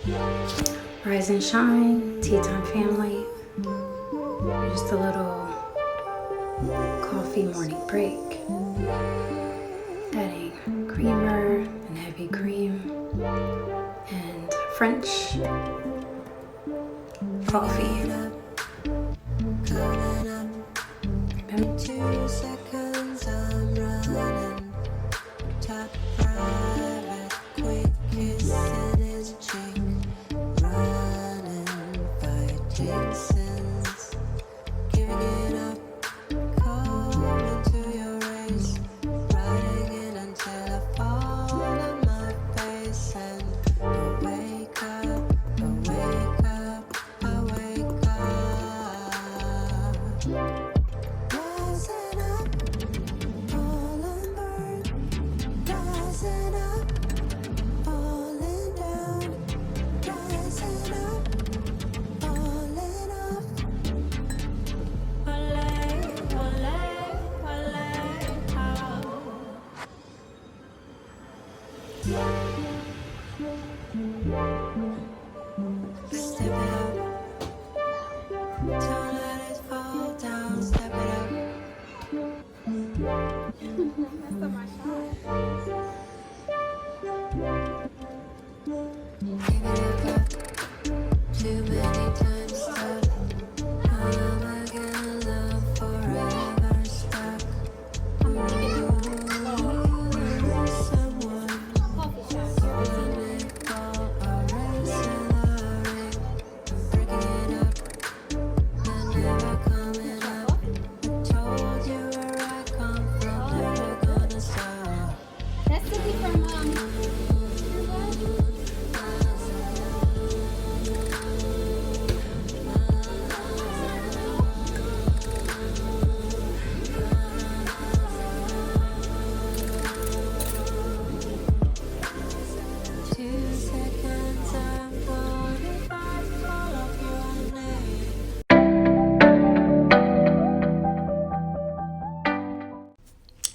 Rise and shine, tea time family. Just a little coffee morning break. Adding creamer and heavy cream and French coffee.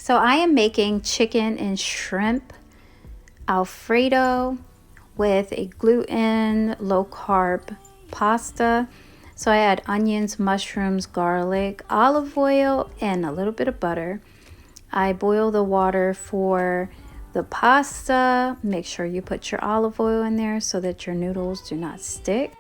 So I am making chicken and shrimp Alfredo with a gluten, low carb pasta. So I add onions, mushrooms, garlic, olive oil, and a little bit of butter. I boil the water for the pasta. Make sure you put your olive oil in there so that your noodles do not stick.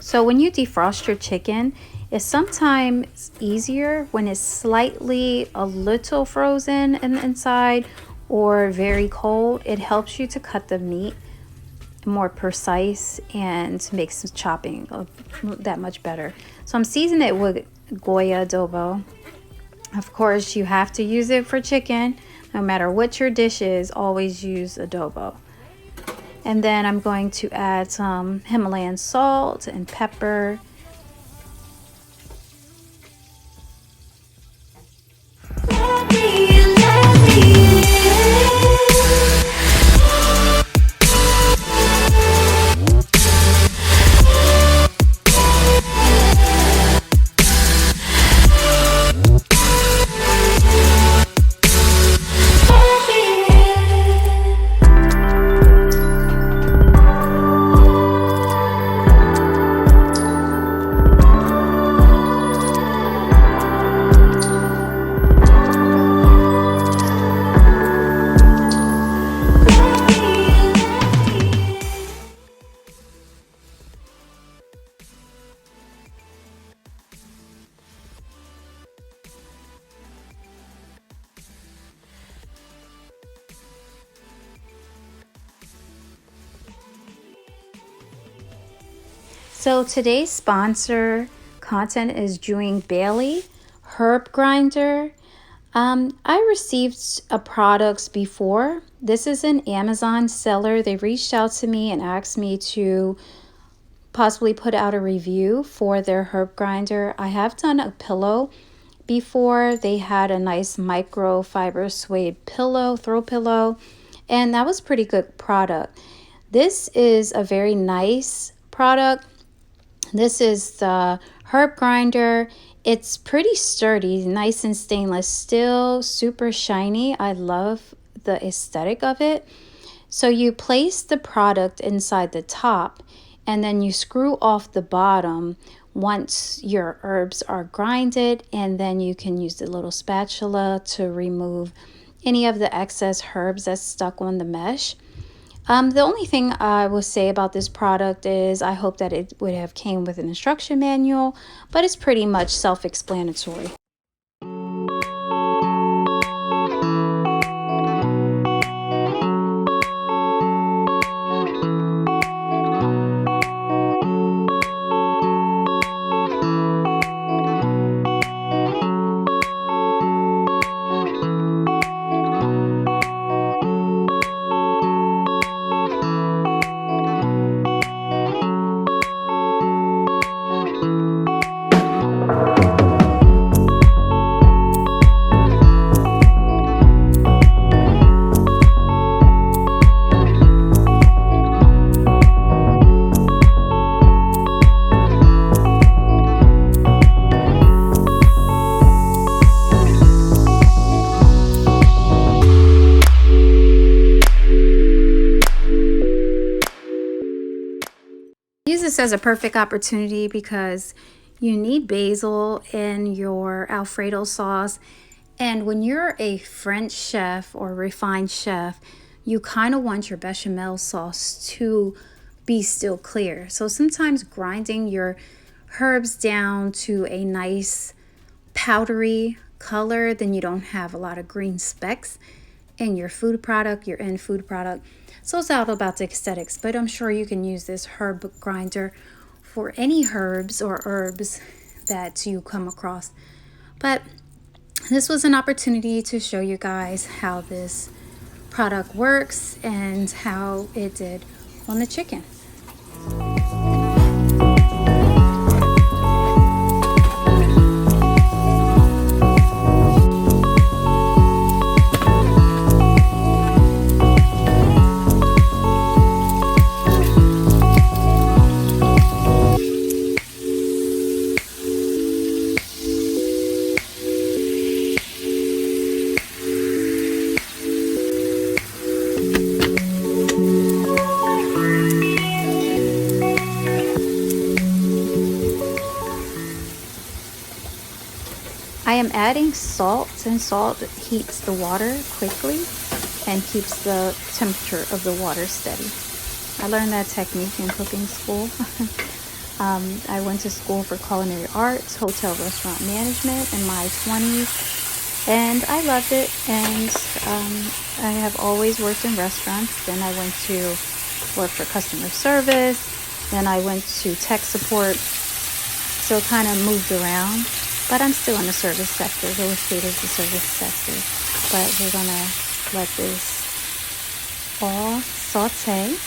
So when you defrost your chicken, it's sometimes easier when it's slightly a little frozen in the inside or very cold. It helps you to cut the meat more precise and makes chopping that much better. So I'm seasoning it with Goya adobo. Of course, you have to use it for chicken. No matter what your dish is, always use adobo. And then I'm going to add some Himalayan salt and pepper. So today's sponsor content is Jewing Bailey herb grinder. I received a products before. This is an Amazon seller. They reached out to me and asked me to possibly put out a review for their herb grinder. I have done a pillow before. They had a nice microfiber suede pillow, throw pillow, and that was pretty good product. This is a very nice product. This is the herb grinder. It's pretty sturdy, nice and stainless, still super shiny. I love the aesthetic of it. So you place the product inside the top and then you screw off the bottom once your herbs are grinded, and then you can use the little spatula to remove any of the excess herbs that's stuck on the mesh. The only thing I will say about this product is I hope that it would have came with an instruction manual, but it's pretty much self-explanatory. Use this as a perfect opportunity because you need basil in your Alfredo sauce. And when you're a French chef or refined chef, you kind of want your bechamel sauce to be still clear. So sometimes grinding your herbs down to a nice powdery color, then you don't have a lot of green specks in your food product, your end food product. So it's all about the aesthetics, but I'm sure you can use this herb grinder for any herbs or herbs that you come across. But this was an opportunity to show you guys how this product works and how it did on the chicken. I am adding salt, and salt heats the water quickly and keeps the temperature of the water steady. I learned that technique in cooking school. I went to school for culinary arts, hotel restaurant management in my 20s, and I loved it. And I have always worked in restaurants. Then I went to work for customer service. Then I went to tech support. So kind of moved around. But I'm still in the service sector. Real estate is the service sector. But we're gonna let this all saute.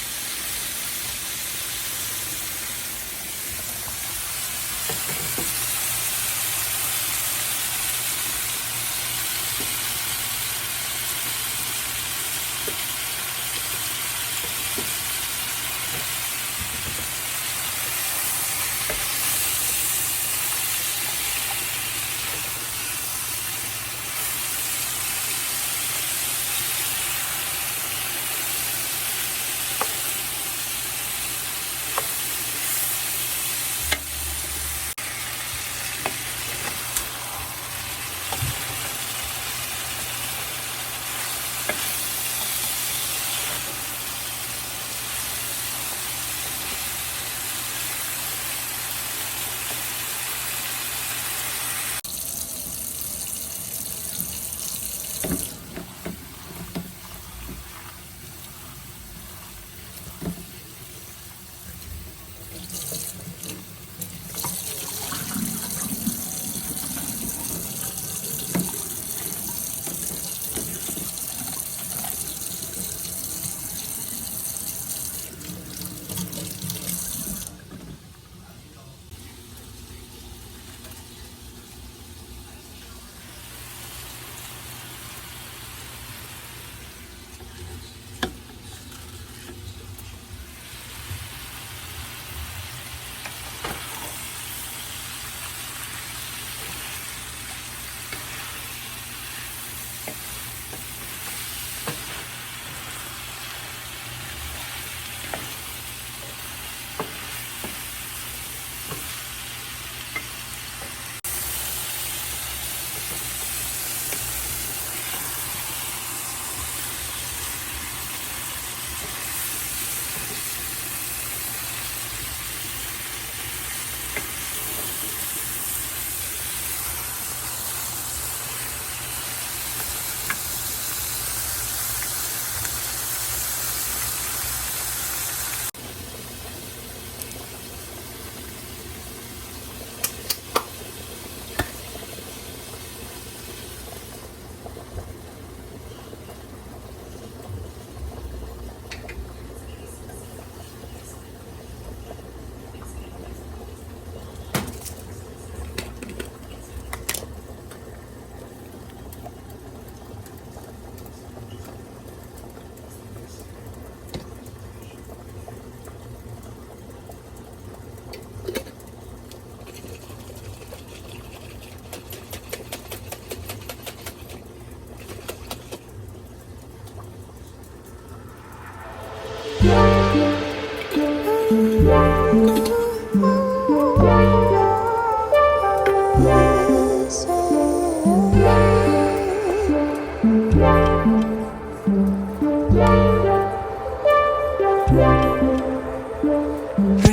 Bring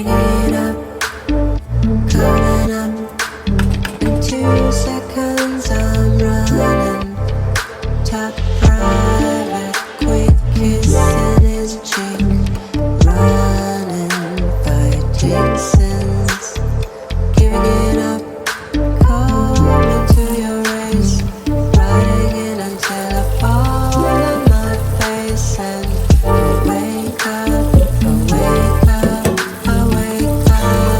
it up, coming up. In 2 seconds I'm running. Top private, quick kiss in his cheek. Running, fighting sins. Giving it up, coming to your race. Riding it until I fall on my face. And I wake up, I wake up, I wake up.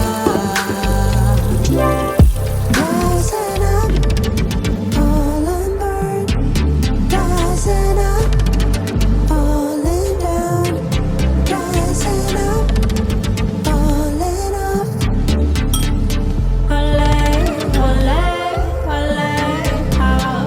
Rising up, all unburned. Rising up, falling down. Rising up, falling off. Ole, ole, ole, how?